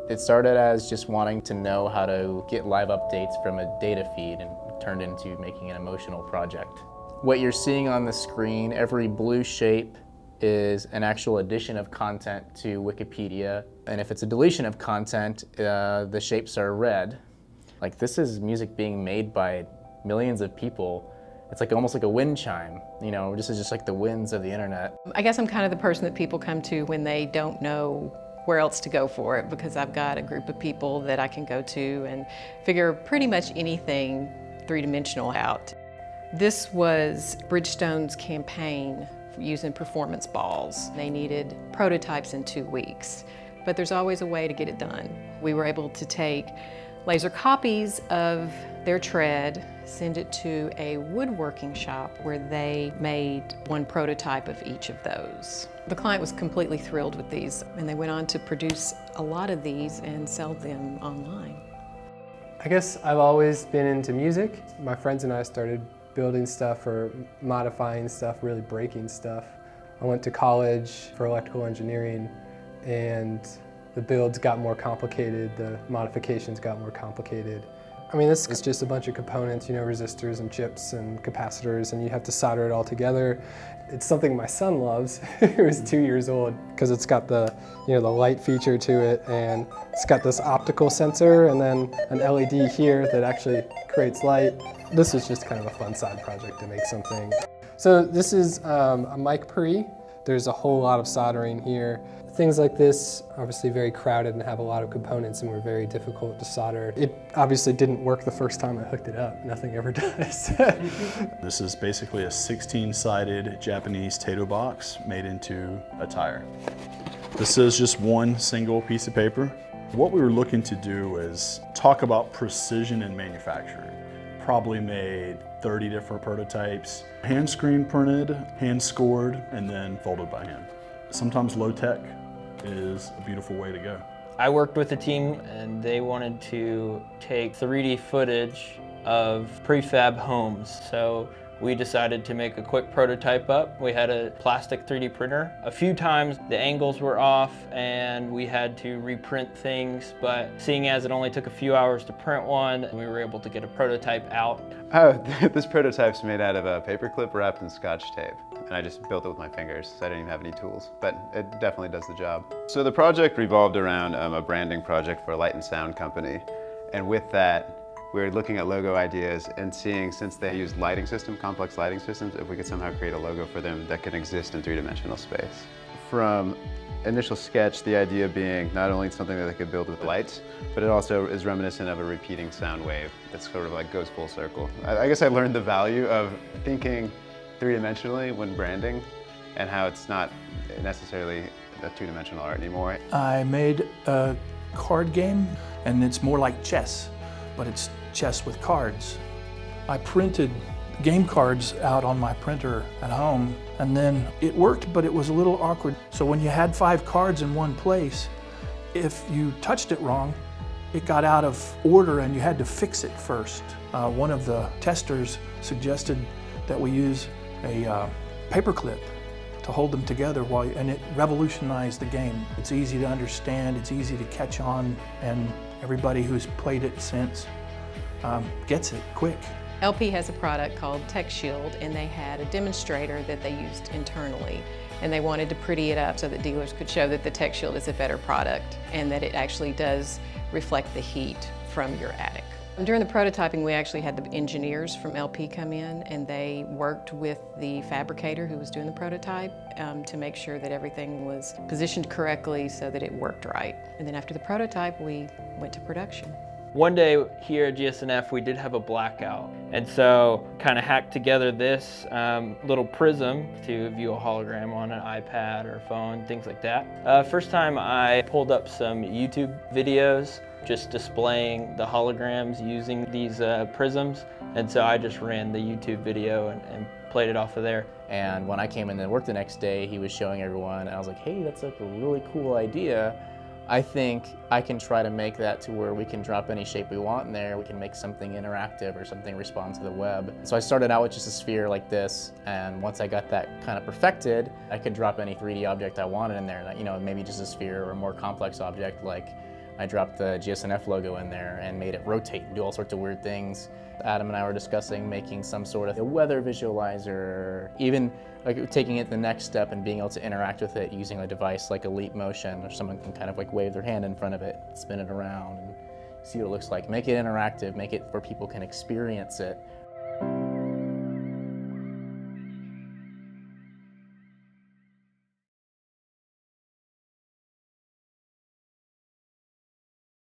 It started as just wanting to know how to get live updates from a data feed and turned into making an emotional project. What you're seeing on the screen, every blue shape is an actual addition of content to Wikipedia. And if it's a deletion of content, the shapes are red. Like, this is music being made by millions of people. It's like almost like a wind chime, you know, this is just like the winds of the internet. I guess I'm kind of the person that people come to when they don't know where else to go for it, because I've got a group of people that I can go to and figure pretty much anything three-dimensional out. This was Bridgestone's campaign for using performance balls. They needed prototypes in 2 weeks, but there's always a way to get it done. We were able to take laser copies of their tread, send it to a woodworking shop where they made one prototype of each of those. The client was completely thrilled with these, and they went on to produce a lot of these and sell them online. I guess I've always been into music. My friends and I started building stuff or modifying stuff, really breaking stuff. I went to college for electrical engineering, and the builds got more complicated, the modifications got more complicated. I mean, this is just a bunch of components, you know, resistors and chips and capacitors, and you have to solder it all together. It's something my son loves, who's 2 years old, because it's got the, you know, the light feature to it, and it's got this optical sensor and then an LED here that actually creates light. This is just kind of a fun side project to make something. So this is a mic pre. There's a whole lot of soldering here. Things like this, obviously very crowded and have a lot of components and were very difficult to solder. It obviously didn't work the first time I hooked it up. Nothing ever does. This is basically a 16-sided Japanese Tato box made into a tire. This is just one single piece of paper. What we were looking to do is talk about precision in manufacturing. Probably made 30 different prototypes, hand screen printed, hand scored, and then folded by hand. Sometimes low tech is a beautiful way to go. I worked with a team and they wanted to take 3D footage of prefab homes. So we decided to make a quick prototype up. We had a plastic 3D printer. A few times the angles were off and we had to reprint things, but seeing as it only took a few hours to print one, we were able to get a prototype out. Oh, this prototype's made out of a paperclip wrapped in Scotch tape. And I just built it with my fingers, so I didn't even have any tools, but it definitely does the job. So the project revolved around a branding project for a light and sound company. And with that, we were looking at logo ideas and seeing, since they use lighting system, complex lighting systems, if we could somehow create a logo for them that could exist in three-dimensional space. From initial sketch, the idea being not only something that they could build with lights, but it also is reminiscent of a repeating sound wave that sort of like goes full circle. I guess I learned the value of thinking three-dimensionally when branding, and how it's not necessarily a two-dimensional art anymore. I made a card game, and it's more like chess, but it's chess with cards. I printed game cards out on my printer at home, and then it worked, but it was a little awkward. So when you had 5 cards in one place, if you touched it wrong, it got out of order and you had to fix it first. One of the testers suggested that we use a paperclip to hold them together, and it revolutionized the game. It's easy to understand, it's easy to catch on, and everybody who's played it since gets it quick. LP has a product called Tech Shield, and they had a demonstrator that they used internally, and they wanted to pretty it up so that dealers could show that the Tech Shield is a better product and that it actually does reflect the heat from your attic. During the prototyping, we actually had the engineers from LP come in, and they worked with the fabricator who was doing the prototype to make sure that everything was positioned correctly so that it worked right. And then after the prototype, we went to production. One day here at GS&F, we did have a blackout. And so kind of hacked together this little prism to view a hologram on an iPad or phone, things like that. First time I pulled up some YouTube videos just displaying the holograms using these prisms. And so I just ran the YouTube video and played it off of there. And when I came in to work the next day, he was showing everyone, and I was like, hey, that's like a really cool idea. I think I can try to make that to where we can drop any shape we want in there. We can make something interactive or something respond to the web. So I started out with just a sphere like this, and once I got that kind of perfected, I could drop any 3D object I wanted in there. You know, maybe just a sphere or a more complex object like I dropped the GS&F logo in there and made it rotate and do all sorts of weird things. Adam and I were discussing making some sort of a weather visualizer, even like taking it the next step and being able to interact with it using a device like a Leap Motion, or someone can kind of like wave their hand in front of it, spin it around, and see what it looks like. Make it interactive, make it where people can experience it